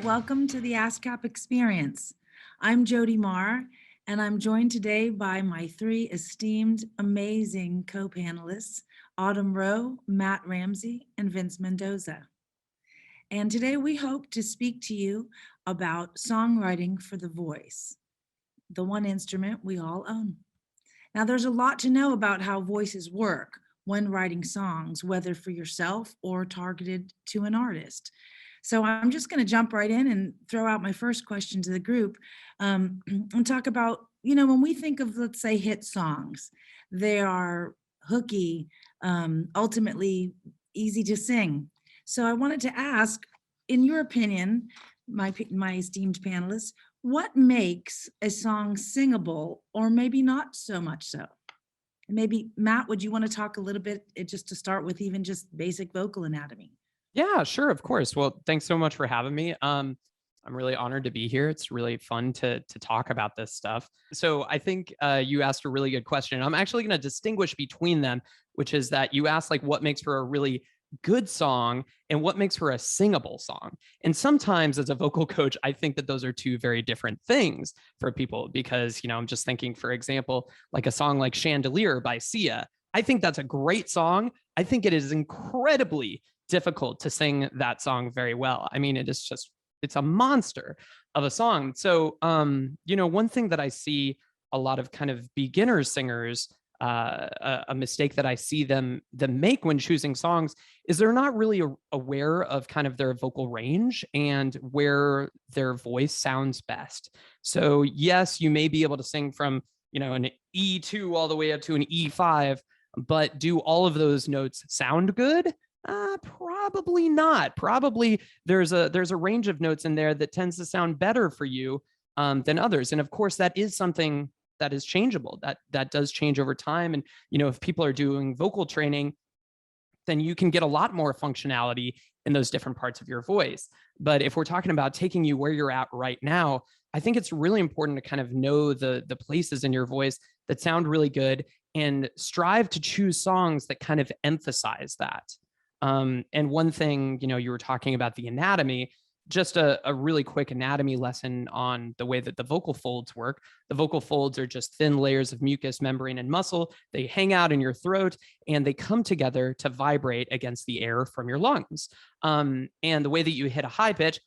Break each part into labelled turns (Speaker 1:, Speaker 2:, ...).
Speaker 1: welcome to the ASCAP Experience. I'm Jody Marr, and I'm joined today by my three esteemed, amazing co-panelists, Autumn Rowe, Matt Ramsey, and Vince Mendoza. And today we hope to speak to you about songwriting for the voice, the one instrument we all own. Now, there's a lot to know about how voices work when writing songs, whether for yourself or targeted to an artist. So I'm just going to jump right in and throw out my first question to the group and talk about, when we think of, let's say, hit songs, they are hooky, ultimately easy to sing. So I wanted to ask, in your opinion, my esteemed panelists, what makes a song singable or maybe not so much so? Maybe, Matt, would you want to talk a little bit just to start with even just basic vocal anatomy?
Speaker 2: Yeah, sure. Of course. Well, thanks so much for having me. I'm really honored to be here. It's really fun to talk about this stuff. So I think you asked a really good question. I'm actually going to distinguish between them, which is that you asked like what makes for a really good song and what makes for a singable song. And sometimes as a vocal coach, I think that those are two very different things for people because, I'm just thinking, for example, like a song like Chandelier by Sia. I think that's a great song. I think it is incredibly difficult to sing that song very well. I mean, it's a monster of a song. So, one thing that I see a lot of kind of beginner singers, a mistake that I see them make when choosing songs is they're not really aware of kind of their vocal range and where their voice sounds best. So yes, you may be able to sing from, an E2 all the way up to an E5, but do all of those notes sound good? Probably not. Probably there's a range of notes in there that tends to sound better for you than others. And of course, that is something that is changeable. That does change over time. And if people are doing vocal training, then you can get a lot more functionality in those different parts of your voice. But if we're talking about taking you where you're at right now, I think it's really important to kind of know the places in your voice that sound really good and strive to choose songs that kind of emphasize that. And one thing, you were talking about the anatomy, just a really quick anatomy lesson on the way that the vocal folds work. The vocal folds are just thin layers of mucus, membrane, and muscle. They hang out in your throat and they come together to vibrate against the air from your lungs. And the way that you hit a high pitch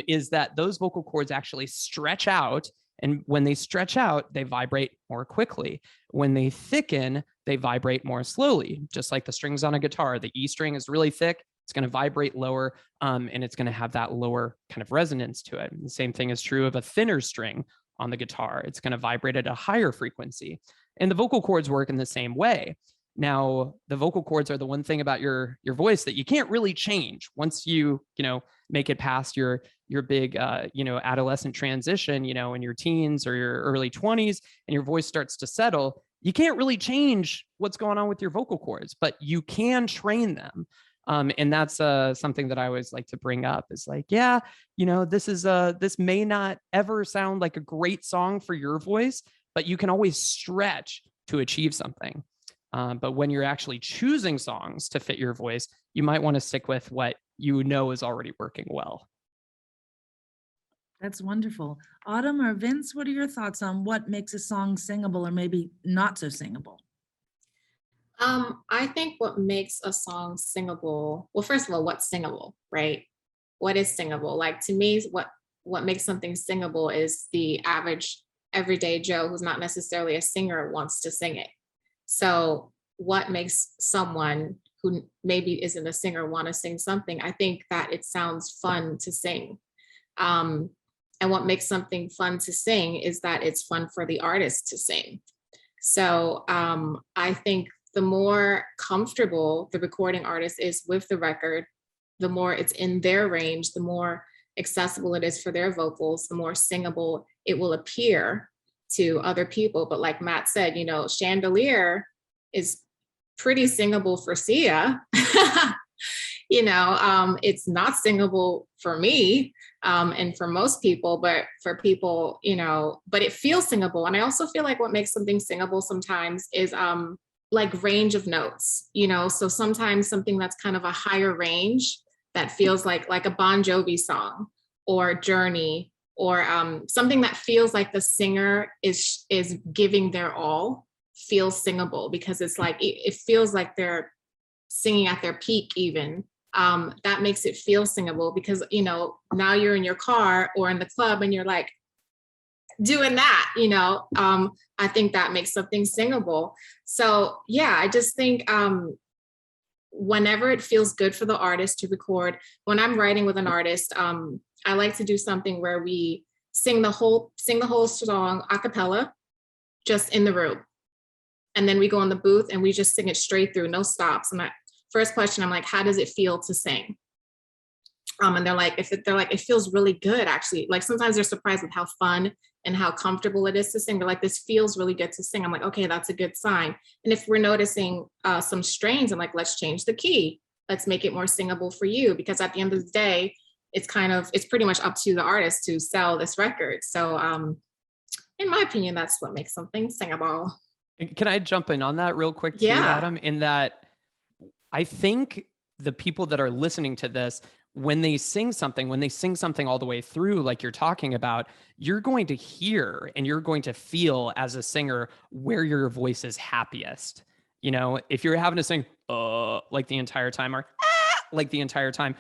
Speaker 2: is that those vocal cords actually stretch out. And when they stretch out, they vibrate more quickly. When they thicken, they vibrate more slowly, just like the strings on a guitar. The E string is really thick. It's going to vibrate lower, and it's going to have that lower kind of resonance to it. And the same thing is true of a thinner string on the guitar. It's going to vibrate at a higher frequency. And the vocal cords work in the same way. Now, the vocal cords are the one thing about your voice that you can't really change once you make it past your big adolescent transition, in your teens or your early 20s, and your voice starts to settle. You can't really change what's going on with your vocal cords, but you can train them. And that's something that I always like to bring up is like, this may not ever sound like a great song for your voice, but you can always stretch to achieve something. But when you're actually choosing songs to fit your voice, you might want to stick with what is already working well.
Speaker 1: That's wonderful. Autumn or Vince, what are your thoughts on what makes a song singable or maybe not so singable?
Speaker 3: I think what makes a song singable, well, first of all, what's singable, right? What is singable? Like to me, what makes something singable is the average everyday Joe who's not necessarily a singer wants to sing it. So what makes someone who maybe isn't a singer want to sing something? I think that it sounds fun to sing. And what makes something fun to sing is that it's fun for the artist to sing. So I think the more comfortable the recording artist is with the record, the more it's in their range, the more accessible it is for their vocals, the more singable it will appear to other people. But like Matt said, Chandelier is pretty singable for Sia. It's not singable for me and for most people, but for people, but it feels singable. And I also feel like what makes something singable sometimes is like range of notes, so sometimes something that's kind of a higher range that feels like a Bon Jovi song or Journey, or something that feels like the singer is giving their all, feels singable, because it's like it feels like they're singing at their peak even. That makes it feel singable, because now you're in your car or in the club and you're like doing that. I think that makes something singable. So yeah, I just think whenever it feels good for the artist to record, when I'm writing with an artist, I like to do something where we sing the whole song a cappella, just in the room. And then we go in the booth and we just sing it straight through, no stops. And first question, I'm like, how does it feel to sing? And they're like, it feels really good, actually. Like sometimes they're surprised with how fun and how comfortable it is to sing. They're like, this feels really good to sing. I'm like, okay, that's a good sign. And if we're noticing some strains, I'm like, let's change the key. Let's make it more singable for you. Because at the end of the day, it's pretty much up to the artist to sell this record. So in my opinion, that's what makes something singable.
Speaker 2: Can I jump in on that real quick too,
Speaker 3: Yeah.
Speaker 2: Adam? In that I think the people that are listening to this, when they sing something all the way through, like you're talking about, you're going to hear and you're going to feel as a singer where your voice is happiest. If you're having to sing like the entire time, or like the entire time,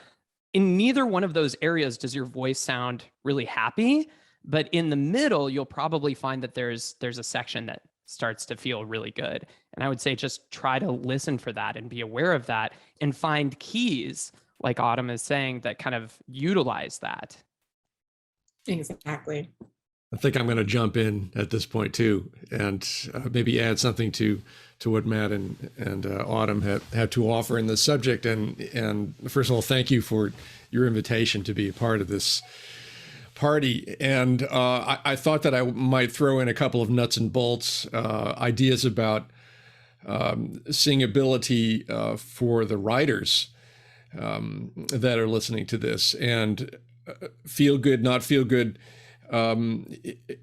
Speaker 2: in neither one of those areas does your voice sound really happy. But in the middle, you'll probably find that there's a section that starts to feel really good. And I would say just try to listen for that and be aware of that and find keys, like Autumn is saying, that kind of utilize that.
Speaker 3: Exactly.
Speaker 4: I think I'm going to jump in at this point too, and maybe add something to what Matt and Autumn have to offer in this subject. And first of all, thank you for your invitation to be a part of this party. And I thought that I might throw in a couple of nuts and bolts ideas about singability for the writers that are listening to this. And feel good, not feel good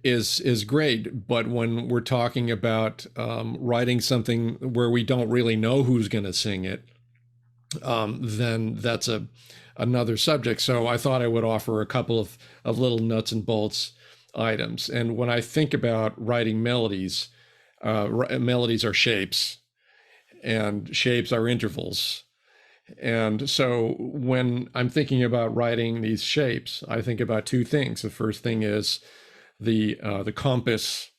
Speaker 4: is great. But when we're talking about writing something where we don't really know who's going to sing it, then that's another subject. So I thought I would offer a couple of little nuts and bolts items. And when I think about writing melodies, melodies are shapes, and shapes are intervals. And so when I'm thinking about writing these shapes, I think about two things. The first thing is the compass,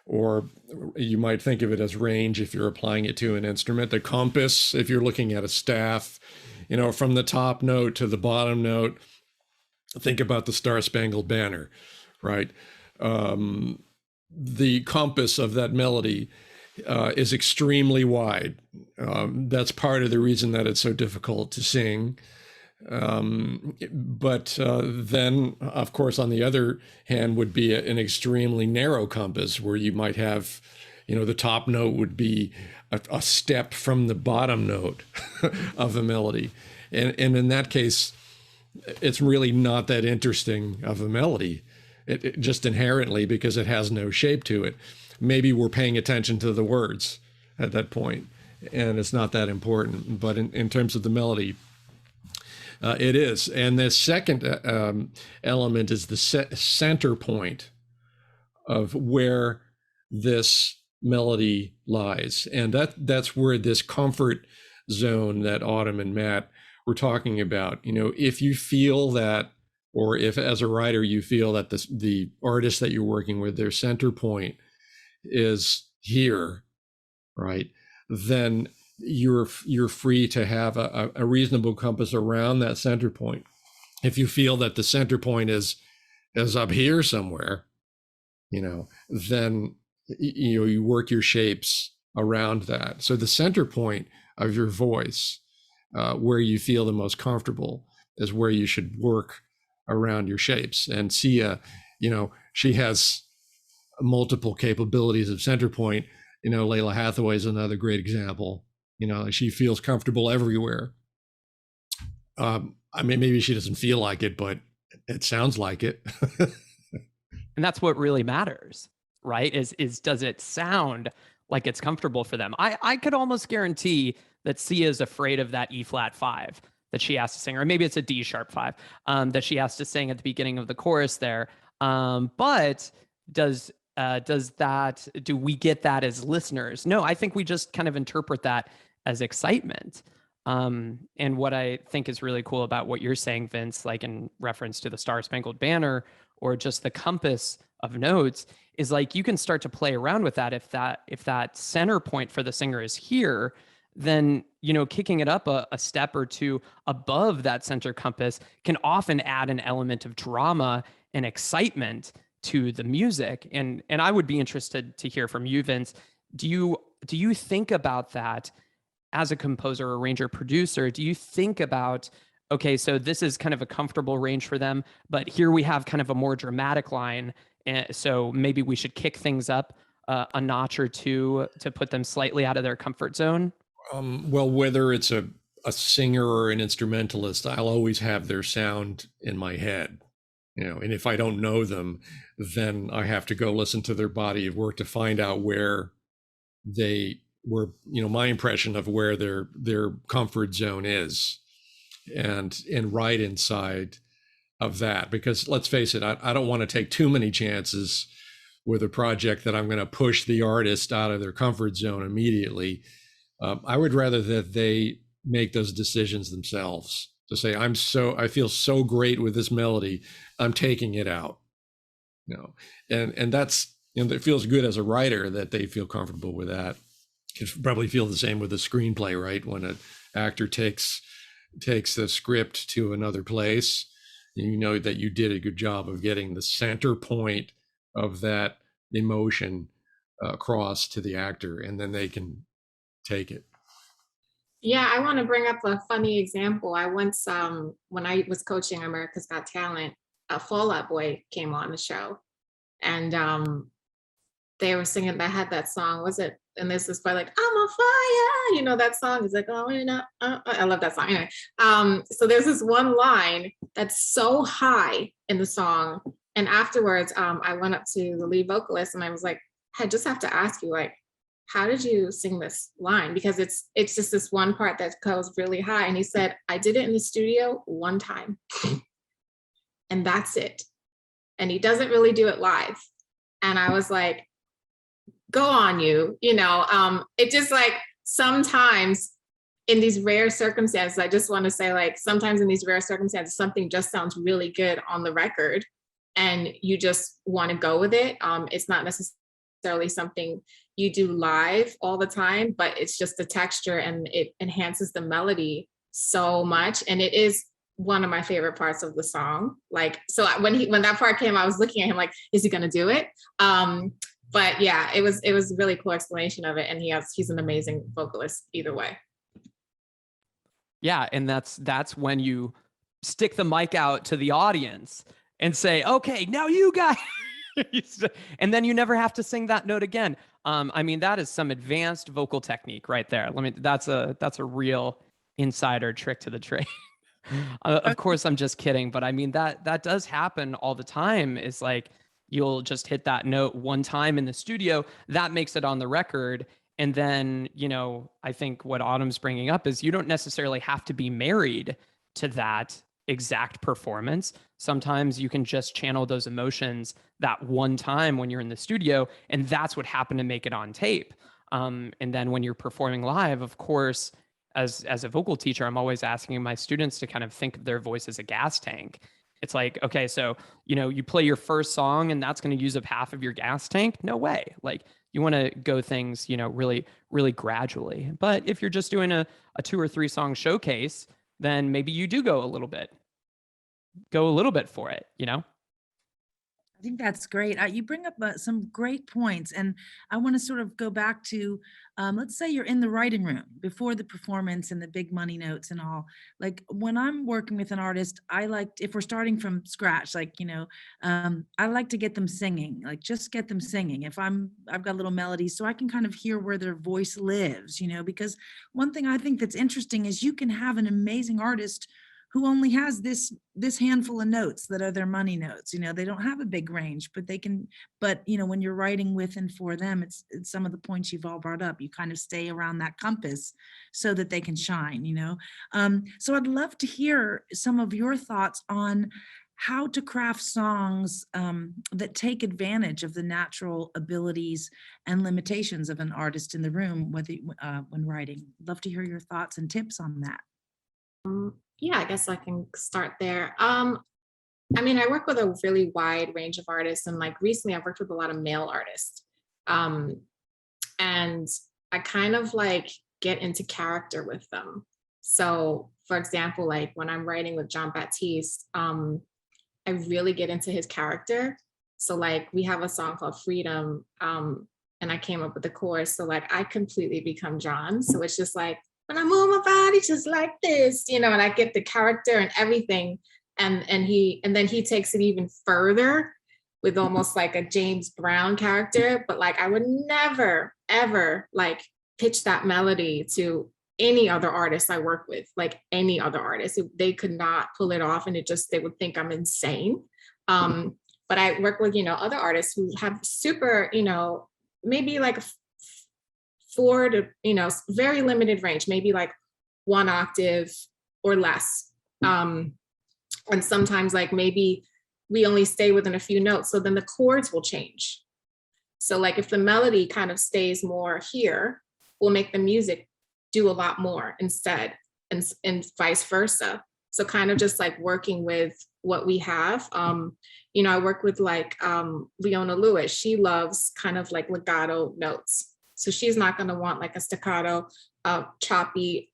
Speaker 4: or you might think of it as range if you're applying it to an instrument. The compass, if you're looking at a staff, from the top note to the bottom note, think about the Star Spangled Banner, right? The compass of that melody is extremely wide. That's part of the reason that it's so difficult to sing. But then, of course, on the other hand, would be an extremely narrow compass where you might have, the top note would be a step from the bottom note of a melody. And in that case, it's really not that interesting of a melody, it just inherently, because it has no shape to it. Maybe we're paying attention to the words at that point, and it's not that important. But in terms of the melody, it is. And the second element is the center point of where this melody lies. And that's where this comfort zone that Autumn and Matt were talking about. If you feel that, or if as a writer you feel that the artist that you're working with, their center point is here, right, then you're free to have a reasonable compass around that center point. If you feel that the center point is up here somewhere, then you work your shapes around that. So the center point of your voice, where you feel the most comfortable, is where you should work around your shapes. And Sia, she has multiple capabilities of center point. Layla Hathaway is another great example. She feels comfortable everywhere. Maybe she doesn't feel like it, but it sounds like it.
Speaker 2: And that's what really matters, right? Is does it sound like it's comfortable for them? I could almost guarantee that Sia is afraid of that E flat 5. that she has to sing, or maybe it's a D sharp 5 that she has to sing at the beginning of the chorus there. But do we get that as listeners? No, I think we just kind of interpret that as excitement. And what I think is really cool about what you're saying, Vince, like in reference to the Star Spangled Banner or just the compass of notes, is like you can start to play around with that. If that center point for the singer is here, then, you know, kicking it up a step or two above that center compass can often add an element of drama and excitement to the music. And I would be interested to hear from you, Vince. Do you think about that as a composer, arranger, producer? Do you think about, okay, so this is kind of a comfortable range for them, but here we have kind of a more dramatic line, so maybe we should kick things up a notch or two to put them slightly out of their comfort zone?
Speaker 4: Well, whether it's a singer or an instrumentalist, I'll always have their sound in my head, you know, and if I don't know them, then I have to go listen to their body of work to find out where they were, you know, my impression of where their comfort zone is, and right inside of that. Because let's face it, I don't want to take too many chances with a project that I'm going to push the artist out of their comfort zone immediately. I would rather that they make those decisions themselves, to say, I feel so great with this melody, I'm taking it out, you know, and that's, you know, it feels good as a writer that they feel comfortable with that. You probably feel the same with a screenplay, right? When an actor takes the script to another place, you know that you did a good job of getting the center point of that emotion across to the actor, and then they can take it.
Speaker 3: Yeah, I want to bring up a funny example. I once, when I was coaching America's Got Talent, a Fall Out Boy came on the show, and they were singing. They had that song. Was it? And this is by like, I'm on fire. You know that song? It's like, oh, you know, I love that song. Anyway, so there's this one line that's so high in the song, and afterwards, I went up to the lead vocalist and I was like, I just have to ask you, like, how did you sing this line? Because it's just this one part that goes really high. And he said, I did it in the studio one time and that's it. And he doesn't really do it live. And I was like, go on, you know, it just like sometimes in these rare circumstances, I just want to say, like, sometimes in these rare circumstances, something just sounds really good on the record and you just want to go with it. It's not necessarily something you do live all the time, but it's just the texture and it enhances the melody so much. And it is one of my favorite parts of the song. Like, so when that part came, I was looking at him like, is he going to do it? But yeah, it was a really cool explanation of it. And he's an amazing vocalist either way.
Speaker 2: Yeah. And that's when you stick the mic out to the audience and say, okay, now you guys, and then you never have to sing that note again. I mean, that is some advanced vocal technique right there. That's a real insider trick to the trade. Of course, I'm just kidding, but I mean, that does happen all the time. Is like, you'll just hit that note one time in the studio, that makes it on the record. And then, you know, I think what Autumn's bringing up is you don't necessarily have to be married to that exact performance. Sometimes you can just channel those emotions that one time when you're in the studio, and that's what happened to make it on tape. And then when you're performing live, of course, as a vocal teacher, I'm always asking my students to kind of think of their voice as a gas tank. It's like, okay, so, you know, you play your first song and that's going to use up half of your gas tank. No way. Like, you want to go things, you know, really, really gradually. But if you're just doing a 2 or 3 song showcase, then maybe you do go a little bit for it, you know?
Speaker 1: I think that's great. You bring up some great points, and I want to sort of go back to, let's say you're in the writing room before the performance and the big money notes and all. Like, when I'm working with an artist, I like, if we're starting from scratch, like, you know, I like to get them singing, like just get them singing. If I've got little melodies, so I can kind of hear where their voice lives, you know, because one thing I think that's interesting is you can have an amazing artist who only has this handful of notes that are their money notes. They don't have a big range, but they can, but when you're writing with and for them, it's some of the points you've all brought up. You kind of stay around that compass so that they can shine. So I'd love to hear some of your thoughts on how to craft songs that take advantage of the natural abilities and limitations of an artist in the room, whether when writing. Love to hear your thoughts and tips on that.
Speaker 3: Yeah, I guess I can start there. I work with a really wide range of artists, and like recently I've worked with a lot of male artists. And I kind of like get into character with them. So for example, like when I'm writing with John Baptiste, I really get into his character. So like we have a song called Freedom, and I came up with the chorus. So like I completely become John. So it's just like, when I move my body just like this, and I get the character and everything. And then he takes it even further with almost like a James Brown character. But like I would never, ever like pitch that melody to any other artist I work with, like any other artist. They could not pull it off, and they would think I'm insane. But I work with, other artists who have super, maybe like 4 to, very limited range, maybe like 1 octave or less. And sometimes like maybe we only stay within a few notes, so then the chords will change. So like if the melody kind of stays more here, we'll make the music do a lot more instead, and vice versa. So kind of just like working with what we have. I work with like Leona Lewis. She loves kind of like legato notes. So she's not going to want like a staccato, choppy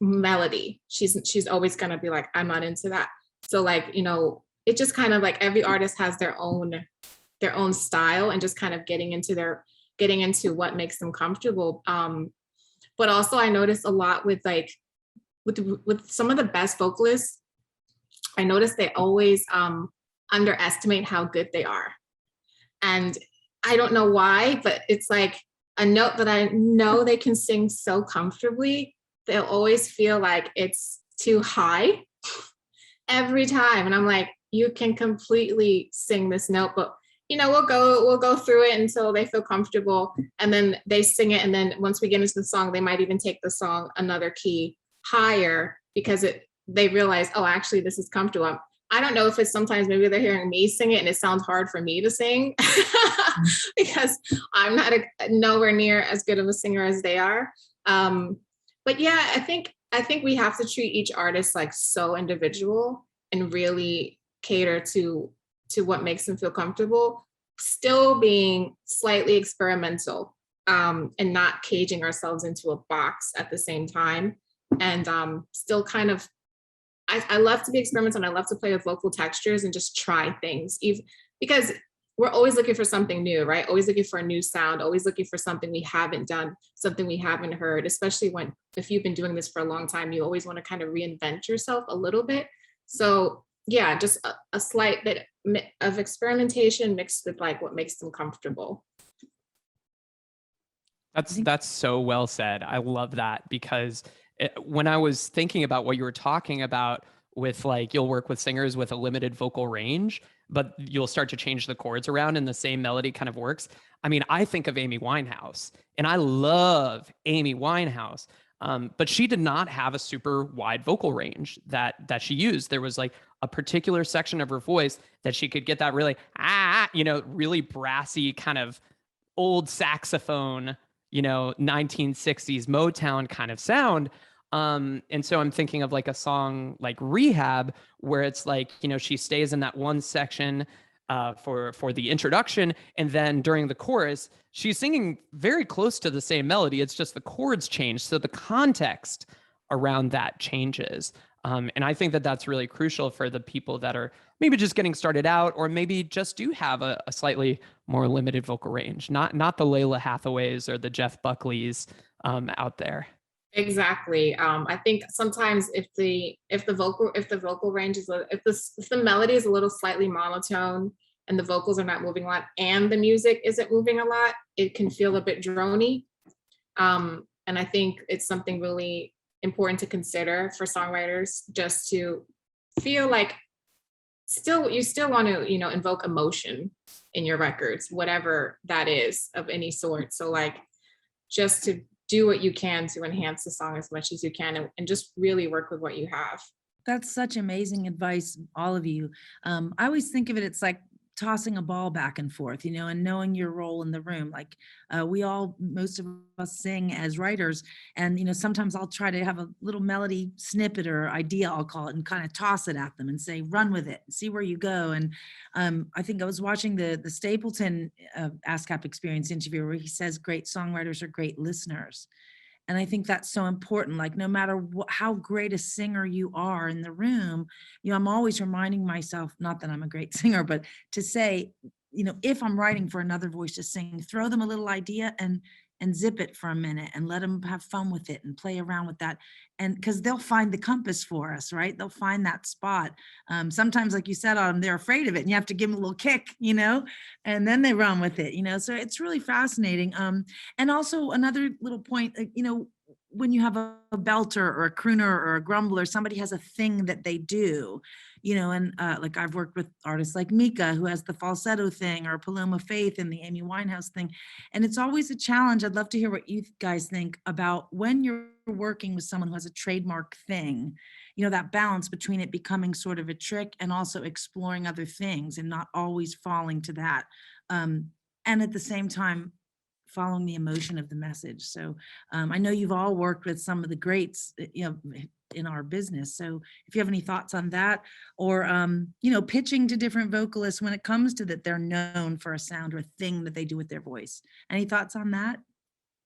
Speaker 3: melody. She's always going to be like, I'm not into that. So like, it just kind of like every artist has their own style, and just kind of getting into what makes them comfortable. But also I noticed a lot with like, with some of the best vocalists, I noticed they always underestimate how good they are. And I don't know why, but it's like a note that I know they can sing so comfortably, they'll always feel like it's too high every time. And I'm like, you can completely sing this note, but we'll go through it until they feel comfortable, and then they sing it. And then once we get into the song, they might even take the song another key higher because they realize, oh, actually this is comfortable. I don't know if it's sometimes maybe they're hearing me sing it and it sounds hard for me to sing because I'm not nowhere near as good of a singer as they are. But yeah, I think we have to treat each artist like so individual and really cater to what makes them feel comfortable, still being slightly experimental, and not caging ourselves into a box at the same time. And still kind of, I love to be experimental, and I love to play with vocal textures and just try things, because we're always looking for something new, right? Always looking for a new sound, always looking for something we haven't done, something we haven't heard, especially if you've been doing this for a long time, you always want to kind of reinvent yourself a little bit. So yeah, just a slight bit of experimentation mixed with like what makes them comfortable.
Speaker 2: That's so well said. I love that, because when I was thinking about what you were talking about with like, you'll work with singers with a limited vocal range, but you'll start to change the chords around and the same melody kind of works. I mean, I think of Amy Winehouse, and I love Amy Winehouse, but she did not have a super wide vocal range that she used. There was like a particular section of her voice that she could get that really, really brassy kind of old saxophone, 1960s Motown kind of sound. And so I'm thinking of like a song like Rehab, where it's like, she stays in that one section for the introduction, and then during the chorus, she's singing very close to the same melody. It's just the chords change, so the context around that changes. And I think that that's really crucial for the people that are maybe just getting started out, or maybe just do have a slightly more limited vocal range, not the Layla Hathaways or the Jeff Buckleys out there.
Speaker 3: Exactly. I think sometimes if the vocal range is, if the melody is a little slightly monotone and the vocals are not moving a lot and the music isn't moving a lot, it can feel a bit drony. And I think it's something really important to consider for songwriters, just to feel like you still want to, invoke emotion in your records, whatever that is of any sort. So like just to do what you can to enhance the song as much as you can, and just really work with what you have.
Speaker 1: That's such amazing advice, all of you. I always think of it, it's like tossing a ball back and forth, and knowing your role in the room. Like most of us sing as writers, and sometimes I'll try to have a little melody snippet or idea, I'll call it, and kind of toss it at them and say, run with it, see where you go. And I think I was watching the Stapleton ASCAP Experience interview where he says great songwriters are great listeners. And I think that's so important. Like, no matter how great a singer you are in the room, I'm always reminding myself, not that I'm a great singer, but to say, if I'm writing for another voice to sing, throw them a little idea and zip it for a minute and let them have fun with it and play around with that. And because they'll find the compass for us, right? They'll find that spot. Sometimes, like you said, they're afraid of it and you have to give them a little kick, and then they run with it, so it's really fascinating. And also another little point, when you have a belter or a crooner or a grumbler, somebody has a thing that they do, and like I've worked with artists like Mika, who has the falsetto thing, or Paloma Faith and the Amy Winehouse thing. And it's always a challenge. I'd love to hear what you guys think about when you're working with someone who has a trademark thing, that balance between it becoming sort of a trick and also exploring other things and not always falling to that. And at the same time, following the emotion of the message. So I know you've all worked with some of the greats, in our business. So if you have any thoughts on that, or, pitching to different vocalists when it comes to that, they're known for a sound or a thing that they do with their voice. Any thoughts on that?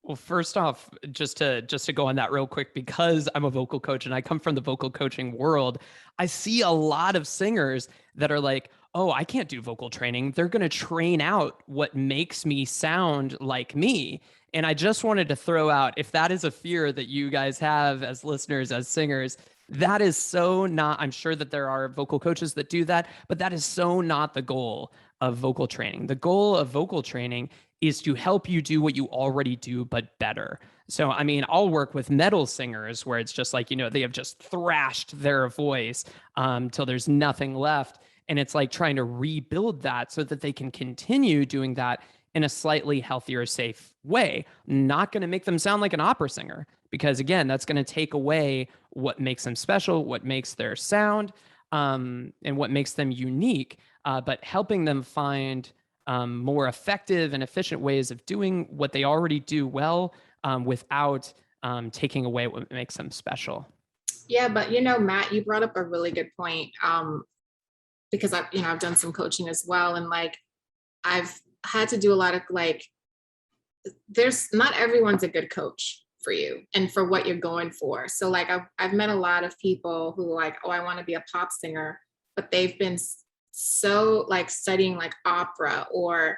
Speaker 2: Well, first off, just to go on that real quick, because I'm a vocal coach and I come from the vocal coaching world, I see a lot of singers that are like, oh, I can't do vocal training. They're going to train out what makes me sound like me. And I just wanted to throw out, if that is a fear that you guys have as listeners, as singers, that is so not, I'm sure that there are vocal coaches that do that, but that is so not the goal of vocal training. The goal of vocal training is to help you do what you already do, but better. So, I mean, I'll work with metal singers where it's just like, they have just thrashed their voice till there's nothing left. And it's like trying to rebuild that so that they can continue doing that in a slightly healthier, safe way. Not going to make them sound like an opera singer, because again, that's going to take away what makes them special, what makes their sound, and what makes them unique, but helping them find more effective and efficient ways of doing what they already do well, without taking away what makes them special.
Speaker 3: Yeah, but Matt, you brought up a really good point, because I've done some coaching as well, and like I've had to do a lot of there's not everyone's a good coach for you and for what you're going for. So like I've met a lot of people who like, oh, I want to be a pop singer, but they've been so like studying like opera or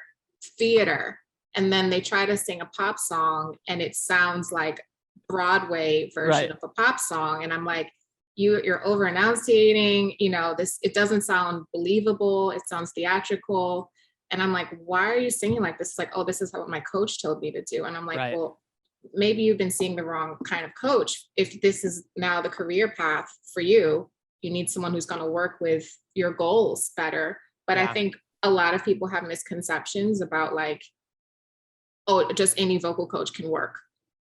Speaker 3: theater, and then they try to sing a pop song and it sounds like Broadway version of a pop song, and I'm like, you're over enunciating, it doesn't sound believable, it sounds theatrical. And I'm like, why are you singing like this? It's like, oh, this is what my coach told me to do. And I'm like, well, maybe you've been seeing the wrong kind of coach. If this is now the career path for you, you need someone who's going to work with your goals better. But I think a lot of people have misconceptions about like, oh, just any vocal coach can work.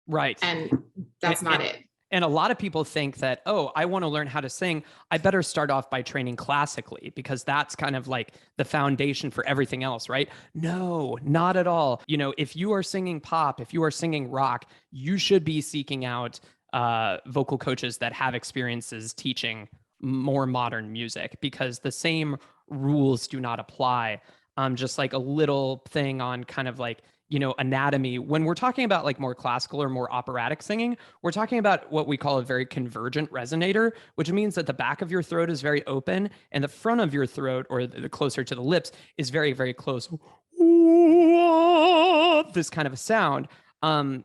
Speaker 2: Right.
Speaker 3: And that's not it.
Speaker 2: And a lot of people think that, oh, I want to learn how to sing, I better start off by training classically, because that's kind of like the foundation for everything else, right? No, not at all. If you are singing pop, if you are singing rock, you should be seeking out vocal coaches that have experiences teaching more modern music, because the same rules do not apply. Just like a little thing on kind of like, anatomy. When we're talking about like more classical or more operatic singing, we're talking about what we call a very convergent resonator, which means that the back of your throat is very open and the front of your throat, or the closer to the lips, is very, very close. This kind of a sound.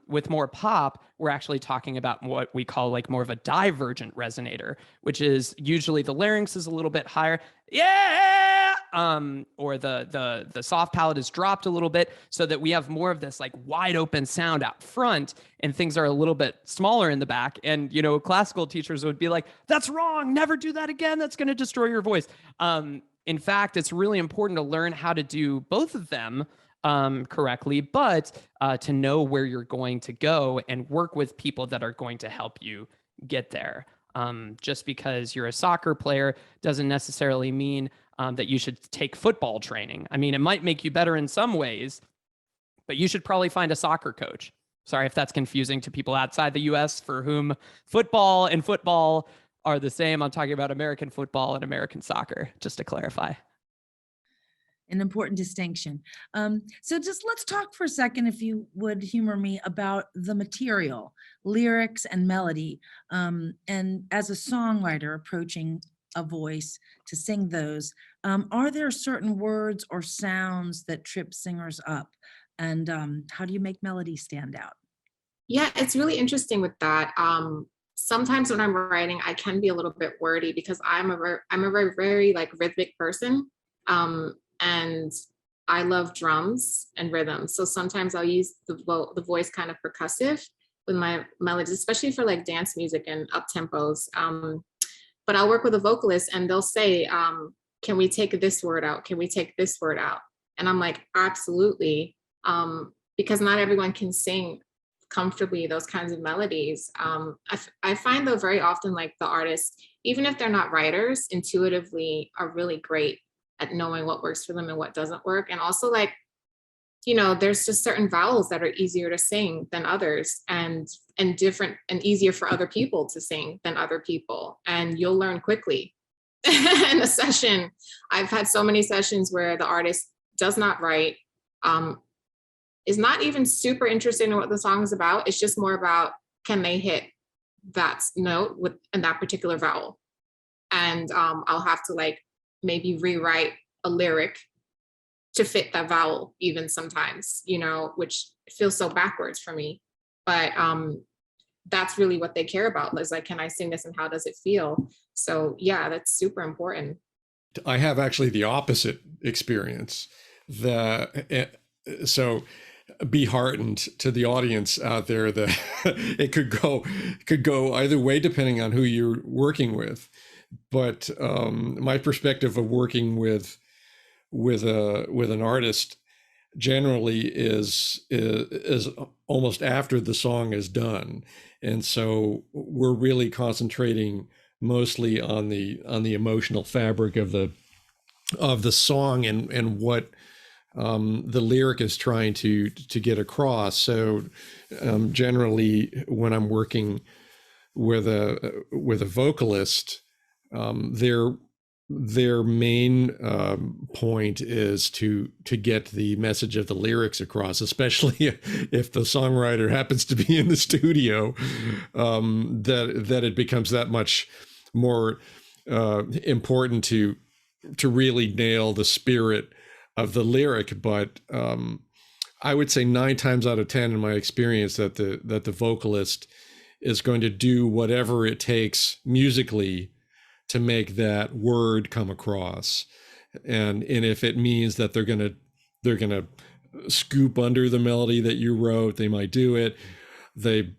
Speaker 2: With more pop, we're actually talking about what we call like more of a divergent resonator, which is usually the larynx is a little bit higher. Yeah. or the soft palate is dropped a little bit so that we have more of this like wide open sound out front and things are a little bit smaller in the back. And, you know, classical teachers would be like, that's wrong. Never do that again. That's going to destroy your voice. In fact, it's really important to learn how to do both of them correctly, but to know where you're going to go and work with people that are going to help you get there. Just because you're a soccer player doesn't necessarily mean that you should take football training. I mean, it might make you better in some ways, but you should probably find a soccer coach. Sorry if that's confusing to people outside the US for whom football and football are the same. I'm talking about American football and American soccer, just to clarify.
Speaker 1: An important distinction. So just let's talk for a second, if you would humor me, about the material, lyrics and melody. And as a songwriter approaching a voice to sing those, are there certain words or sounds that trip singers up? And how do you make melody stand out?
Speaker 3: Yeah, it's really interesting with that. Sometimes when I'm writing, I can be a little bit wordy because I'm a very like rhythmic person. And I love drums and rhythm. So sometimes I'll use the voice kind of percussive with my melodies, especially for like dance music and up tempos. But I'll work with a vocalist and they'll say, can we take this word out? Can we take this word out? And I'm like, absolutely. Because not everyone can sing comfortably those kinds of melodies. I find though very often like the artists, even if they're not writers, intuitively are really great at knowing what works for them and what doesn't work. And also like, you know, there's just certain vowels that are easier to sing than others and different and easier for other people to sing than other people. And you'll learn quickly in a session. I've had so many sessions where the artist does not write, is not even super interested in what the song is about. It's just more about, can they hit that note in that particular vowel? And I'll have to like maybe rewrite a lyric to fit that vowel even sometimes, you know, which feels so backwards for me. But that's really what they care about, is like, can I sing this and how does it feel? So yeah, that's super important.
Speaker 4: I have actually the opposite experience. So be heartened to the audience out there that it could go either way depending on who you're working with. But my perspective of working with an artist generally is almost after the song is done, and so we're really concentrating mostly on the emotional fabric of the song and what the lyric is trying to get across. So generally, when I'm working with a vocalist, their main point is to get the message of the lyrics across, especially if the songwriter happens to be in the studio, that it becomes that much more important to really nail the spirit of the lyric. But I would say 9 times out of 10 in my experience that the vocalist is going to do whatever it takes musically to make that word come across. And if it means that they're gonna scoop under the melody that you wrote, they might do it. They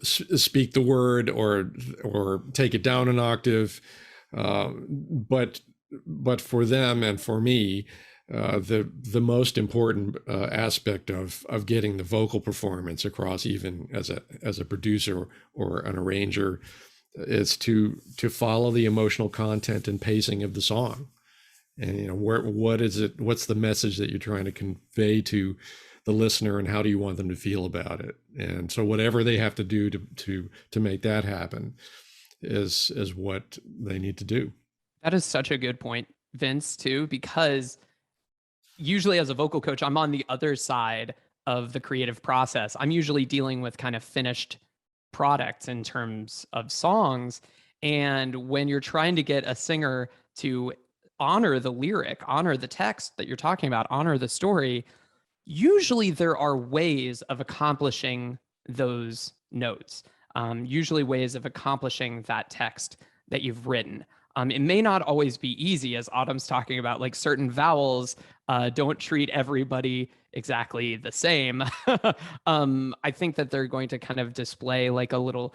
Speaker 4: speak the word or take it down an octave. But for them and for me, the most important aspect of getting the vocal performance across, even as a producer or an arranger, is to follow the emotional content and pacing of the song. And you know, what's the message that you're trying to convey to the listener, and how do you want them to feel about it? And so whatever they have to do to make that happen is what they need to do.
Speaker 2: That is such a good point, Vince, too, because usually as a vocal coach, I'm on the other side of the creative process. I'm usually dealing with kind of finished products in terms of songs. And when you're trying to get a singer to honor the lyric, honor the text that you're talking about, honor the story, usually there are ways of accomplishing those notes, usually ways of accomplishing that text that you've written. It may not always be easy, as Autumn's talking about, like certain vowels don't treat everybody exactly the same. I think that they're going to kind of display like a little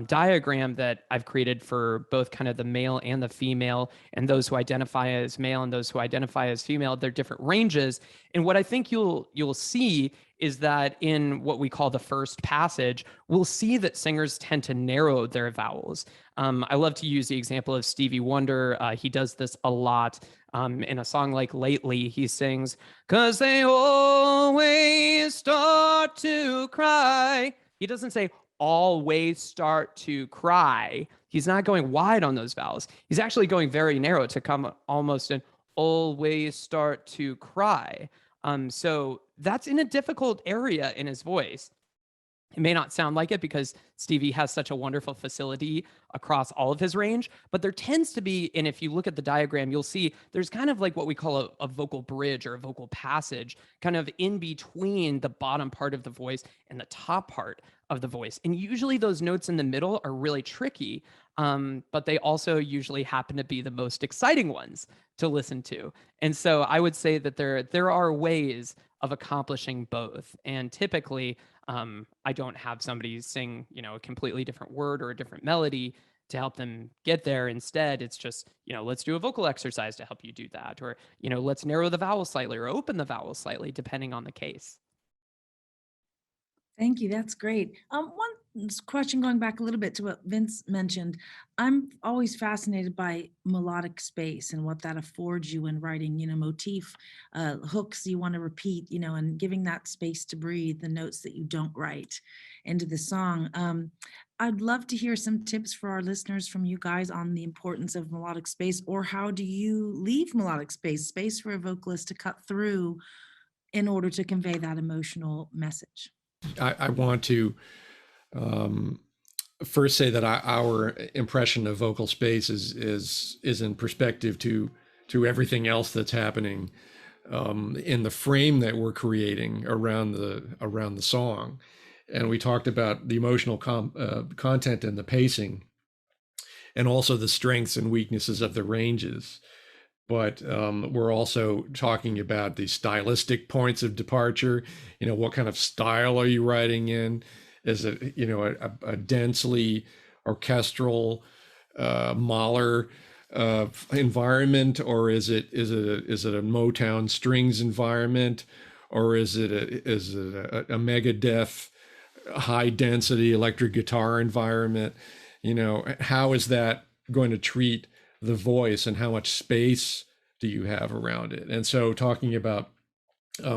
Speaker 2: diagram that I've created for both kind of the male and the female, and those who identify as male and those who identify as female. They're different ranges. And what I think you'll see is that in what we call the first passage, we'll see that singers tend to narrow their vowels. I love to use the example of Stevie Wonder. He does this a lot. In a song like Lately, he sings, "'Cause they always start to cry." He doesn't say always start to cry. He's not going wide on those vowels. He's actually going very narrow to come almost an always start to cry. So that's in a difficult area in his voice. It may not sound like it because Stevie has such a wonderful facility across all of his range, but there tends to be, and if you look at the diagram, you'll see there's kind of like what we call a vocal bridge or a vocal passage, kind of in between the bottom part of the voice and the top part of the voice. And usually those notes in the middle are really tricky, but they also usually happen to be the most exciting ones to listen to. And so I would say that there are ways of accomplishing both. And typically, I don't have somebody sing, a completely different word or a different melody to help them get there. Instead, it's just, let's do a vocal exercise to help you do that. Or, let's narrow the vowel slightly or open the vowel slightly, depending on the case.
Speaker 1: Thank you. That's great. One question going back a little bit to what Vince mentioned. I'm always fascinated by melodic space and what that affords you in writing, motif, hooks you want to repeat, and giving that space to breathe, the notes that you don't write into the song. I'd love to hear some tips for our listeners from you guys on the importance of melodic space, or how do you leave melodic space for a vocalist to cut through in order to convey that emotional message?
Speaker 4: I want to first say that our impression of vocal space is in perspective to everything else that's happening in the frame that we're creating around the song. And we talked about the emotional content and the pacing, and also the strengths and weaknesses of the ranges. But we're also talking about the stylistic points of departure. What kind of style are you writing in? Is it, a densely orchestral Mahler environment, or is it a Motown strings environment, or is it a Megadeth high density electric guitar environment? How is that going to treat the voice, and how much space do you have around it? And so, talking about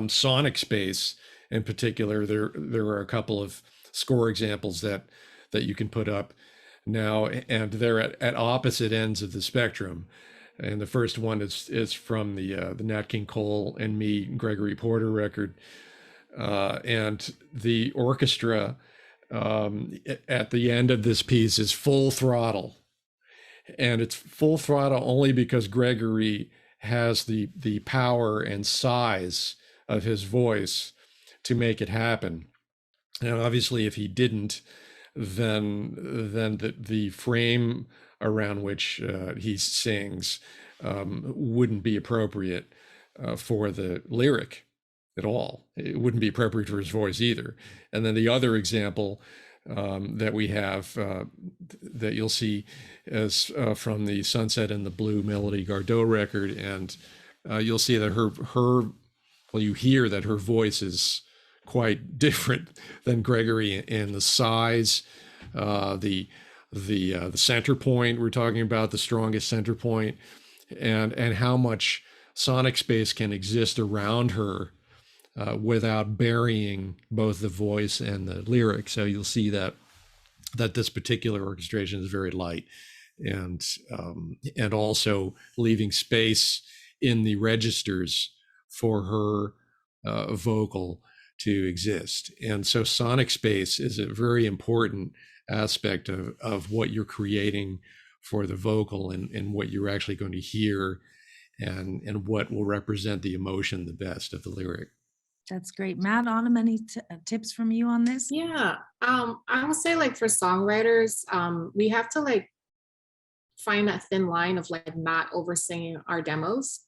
Speaker 4: sonic space in particular, there are a couple of score examples that you can put up now, and they're at opposite ends of the spectrum. And the first one is from the Nat King Cole and Me Gregory Porter record, and the orchestra at the end of this piece is full throttle. And it's full throttle only because Gregory has the power and size of his voice to make it happen. And obviously, if he didn't, then the frame around which he sings wouldn't be appropriate for the lyric at all. It wouldn't be appropriate for his voice either. And then the other example that we have that you'll see is from the Sunset and the Blue Melody Gardot record, and you'll see that you hear that her voice is quite different than Gregory in the size, the center point we're talking about, the strongest center point, and how much sonic space can exist around her without burying both the voice and the lyric. So you'll see that this particular orchestration is very light, and also leaving space in the registers for her vocal to exist. And so sonic space is a very important aspect of what you're creating for the vocal, and what you're actually going to hear, and what will represent the emotion the best of the lyric.
Speaker 1: That's great. Matt, Autumn, any tips from you on this?
Speaker 3: Yeah, I would say, like, for songwriters, we have to find that thin line of like not over singing our demos,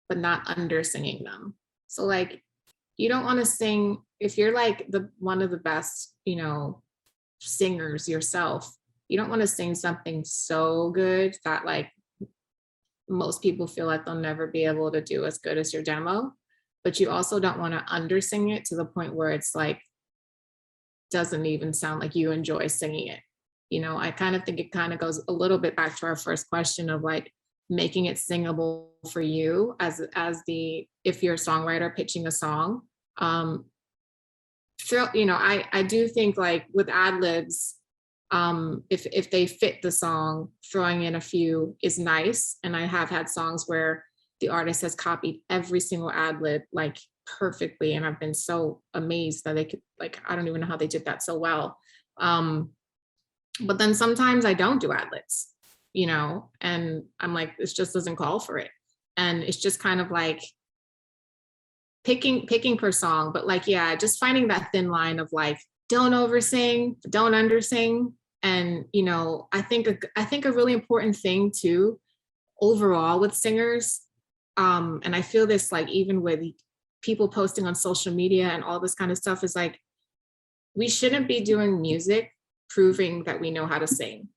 Speaker 3: but not under singing them. So like, you don't want to sing, if you're like one of the best, you know, singers yourself, you don't want to sing something so good that like most people feel like they'll never be able to do as good as your demo, but you also don't want to undersing it to the point where it's like doesn't even sound like you enjoy singing it. You know, I kind of think it kind of goes a little bit back to our first question of like making it singable for you as if you're a songwriter pitching a song. You know, I do think like with ad libs, if they fit the song, throwing in a few is nice. And I have had songs where the artist has copied every single ad lib like perfectly, and I've been so amazed that they could, like, I don't even know how they did that so well. But then sometimes I don't do ad libs, you know, and I'm like, this just doesn't call for it. And it's just kind of like picking per song, but like, yeah, just finding that thin line of like, don't oversing, don't undersing. And, you know, I think a really important thing too, overall with singers, and I feel this like even with people posting on social media and all this kind of stuff, is like, we shouldn't be doing music proving that we know how to sing.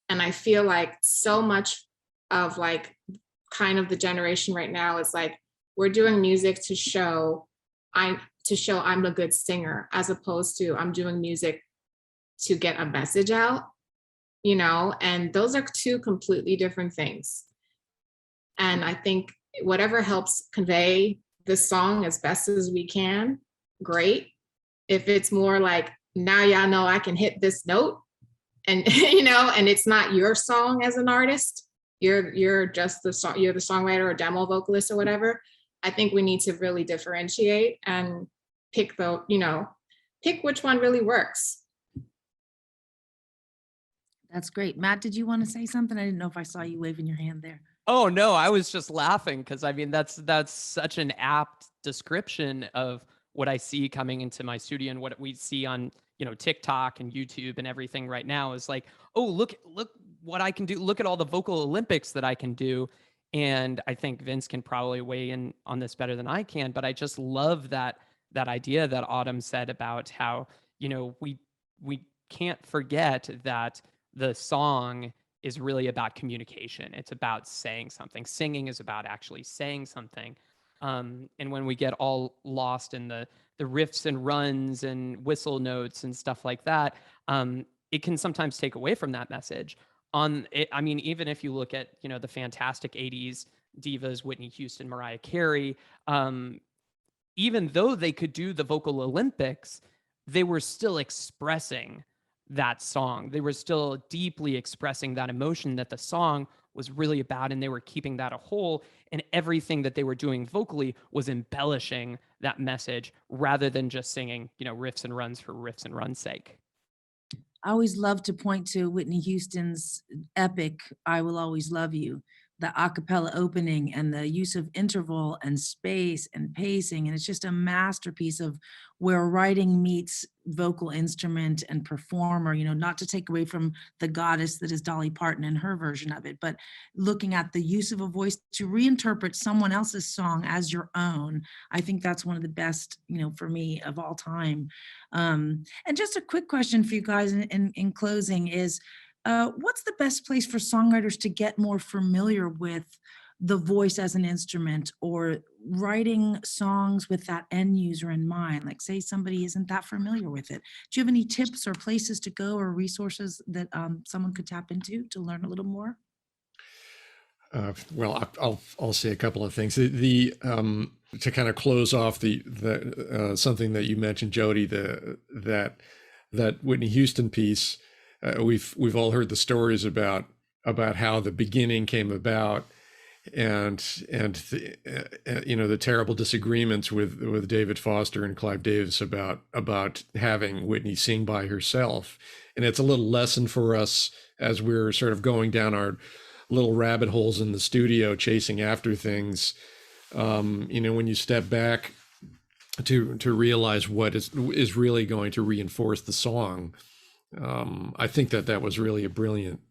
Speaker 3: And I feel like so much of like kind of the generation right now is like, we're doing music to show I'm a good singer, as opposed to I'm doing music to get a message out, you know, and those are two completely different things. And I think whatever helps convey this song as best as we can, great. If it's more like, now y'all know I can hit this note, and you know, and it's not your song as an artist, you're just you're the songwriter or demo vocalist or whatever. I think we need to really differentiate and pick which one really works.
Speaker 1: That's great. Matt, did you want to say something? I didn't know if I saw you waving your hand there.
Speaker 2: Oh no, I was just laughing because I mean that's such an apt description of what I see coming into my studio and what we see on, you know, TikTok and YouTube and everything right now is like, oh, look what I can do. Look at all the vocal Olympics that I can do. And I think Vince can probably weigh in on this better than I can, but I just love that idea that Autumn said about how, you know, we can't forget that the song is really about communication. It's about saying something. Singing is about actually saying something. And when we get all lost in the riffs and runs and whistle notes and stuff like that, it can sometimes take away from that message. I mean, even if you look at, you know, the fantastic 80s divas, Whitney Houston, Mariah Carey, even though they could do the vocal Olympics, they were still expressing that song. They were still deeply expressing that emotion that the song was really about, and they were keeping that a whole, and everything that they were doing vocally was embellishing that message rather than just singing, you know, riffs and runs for riffs and runs sake.
Speaker 1: I always love to point to Whitney Houston's epic, I Will Always Love You, the a cappella opening and the use of interval and space and pacing. And it's just a masterpiece of where writing meets vocal instrument and performer, you know, not to take away from the goddess that is Dolly Parton and her version of it, but looking at the use of a voice to reinterpret someone else's song as your own. I think that's one of the best, you know, for me of all time. And just a quick question for you guys in closing is, what's the best place for songwriters to get more familiar with the voice as an instrument, or writing songs with that end user in mind? Like, say somebody isn't that familiar with it. Do you have any tips or places to go or resources that someone could tap into to learn a little more?
Speaker 4: Well, I'll say a couple of things. The to kind of close off the something that you mentioned, Jody, that Whitney Houston piece. We've all heard the stories about how the beginning came about, and you know, the terrible disagreements with David Foster and Clive Davis about having Whitney sing by herself. And it's a little lesson for us as we're sort of going down our little rabbit holes in the studio chasing after things. You know, when you step back to realize what is really going to reinforce the song. I think that was really a brilliant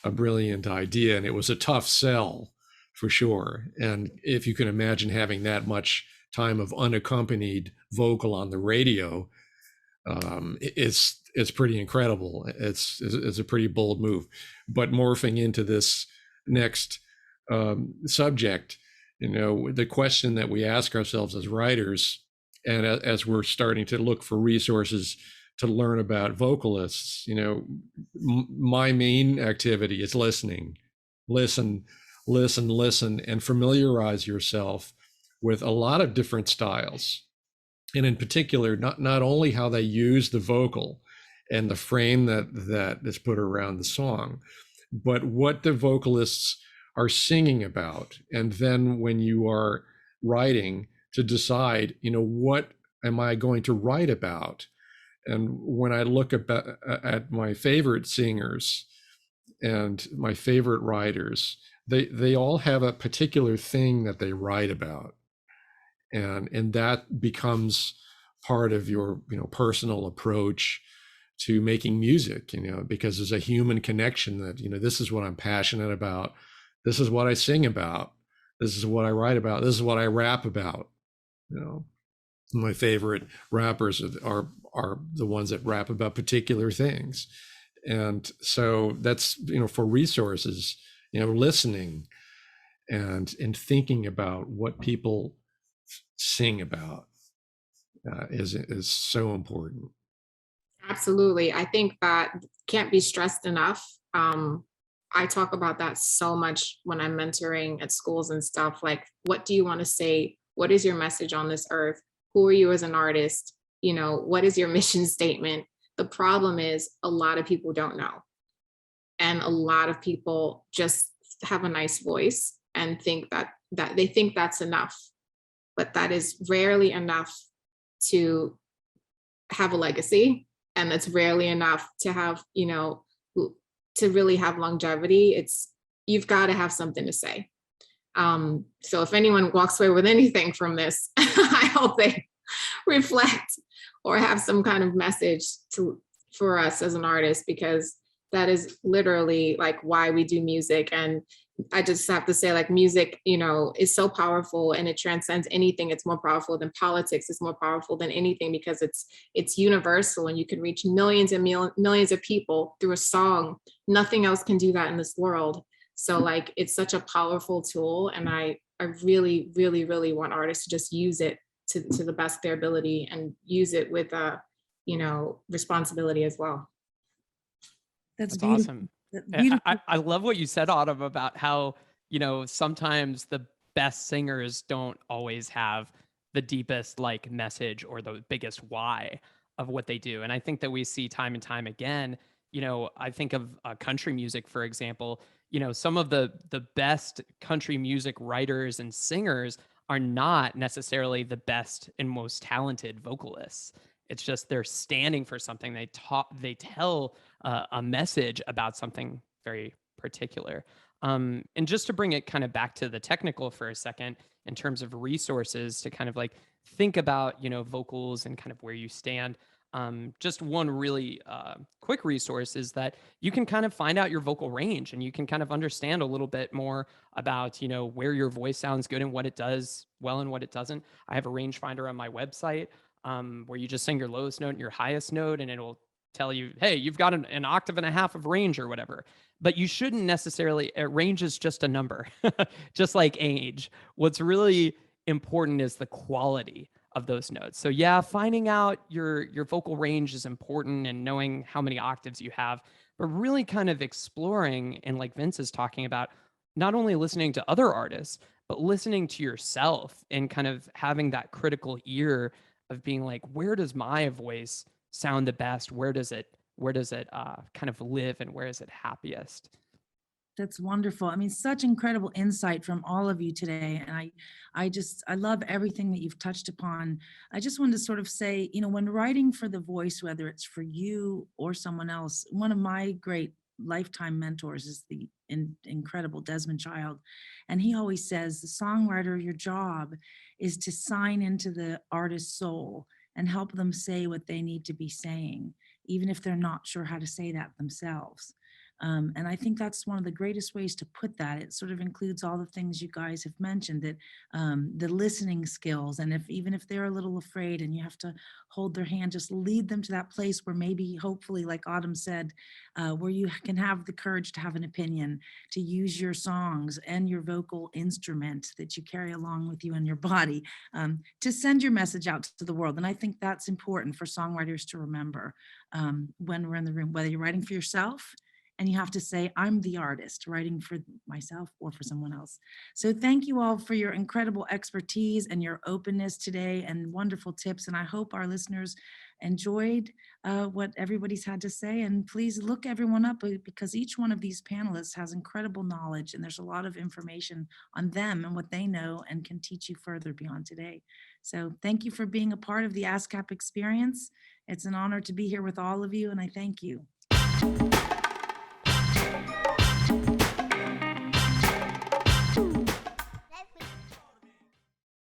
Speaker 4: a brilliant idea, and it was a tough sell for sure. And if you can imagine having that much time of unaccompanied vocal on the radio, it's pretty incredible. It's a pretty bold move. But morphing into this next subject, the question that we ask ourselves as writers, and as we're starting to look for resources to learn about vocalists, my main activity is listening. Listen, and familiarize yourself with a lot of different styles. And in particular, not only how they use the vocal and the frame that is put around the song, but what the vocalists are singing about. And then when you are writing, to decide, what am I going to write about? And when I look at my favorite singers and my favorite writers, they all have a particular thing that they write about. And that becomes part of your personal approach to making music, because there's a human connection that, this is what I'm passionate about. This is what I sing about. This is what I write about. This is what I rap about. My favorite rappers are the ones that rap about particular things. And so that's, for resources, listening and thinking about what people sing about is so important.
Speaker 3: Absolutely. I think that can't be stressed enough. I talk about that so much when I'm mentoring at schools and stuff. Like, what do you want to say? What is your message on this earth? Who are you as an artist? What is your mission statement? The problem is a lot of people don't know. And a lot of people just have a nice voice and think that they think that's enough. But that is rarely enough to have a legacy. And that's rarely enough to have, to really have longevity. You've got to have something to say. So if anyone walks away with anything from this, I hope they reflect or have some kind of message for us as an artist, because that is literally like why we do music. And I just have to say, like, music, is so powerful and it transcends anything. It's more powerful than politics. It's more powerful than anything because it's universal, and you can reach millions and millions of people through a song. Nothing else can do that in this world. So like, it's such a powerful tool. And I really, really, really want artists to just use it to the best of their ability and use it with responsibility as well.
Speaker 1: That's
Speaker 2: awesome.
Speaker 1: Beautiful.
Speaker 2: I love what you said, Autumn, about how, sometimes the best singers don't always have the deepest message or the biggest why of what they do. And I think that we see time and time again, I think of country music, for example, some of the best country music writers and singers are not necessarily the best and most talented vocalists. It's just they're standing for something. They tell a message about something very particular. And just to bring it kind of back to the technical for a second, in terms of resources to kind of think about, vocals and kind of where you stand. Just one really quick resource is that you can kind of find out your vocal range, and you can kind of understand a little bit more about, where your voice sounds good and what it does well and what it doesn't. I have a rangefinder on my website where you just sing your lowest note and your highest note, and it'll tell you, hey, you've got an octave and a half of range or whatever. But you shouldn't necessarily, range is just a number, just like age. What's really important is the quality of those notes. So yeah, finding out your vocal range is important, and knowing how many octaves you have, but really kind of exploring, and like Vince is talking about, not only listening to other artists, but listening to yourself and kind of having that critical ear of being like, where does my voice sound the best? Where does it kind of live, and where is it happiest?
Speaker 1: That's wonderful. I mean, such incredible insight from all of you today. And I love everything that you've touched upon. I just wanted to sort of say, when writing for the voice, whether it's for you or someone else, one of my great lifetime mentors is the incredible Desmond Child. And he always says, the songwriter, your job is to sign into the artist's soul and help them say what they need to be saying, even if they're not sure how to say that themselves. And I think that's one of the greatest ways to put that. It sort of includes all the things you guys have mentioned, that the listening skills, and even if they're a little afraid and you have to hold their hand, just lead them to that place where maybe, hopefully, like Autumn said, where you can have the courage to have an opinion, to use your songs and your vocal instrument that you carry along with you in your body, to send your message out to the world. And I think that's important for songwriters to remember when we're in the room, whether you're writing for yourself and you have to say, I'm the artist writing for myself or for someone else. So thank you all for your incredible expertise and your openness today and wonderful tips. And I hope our listeners enjoyed what everybody's had to say. And please look everyone up, because each one of these panelists has incredible knowledge, and there's a lot of information on them and what they know and can teach you further beyond today. So thank you for being a part of the ASCAP experience. It's an honor to be here with all of you, and I thank you.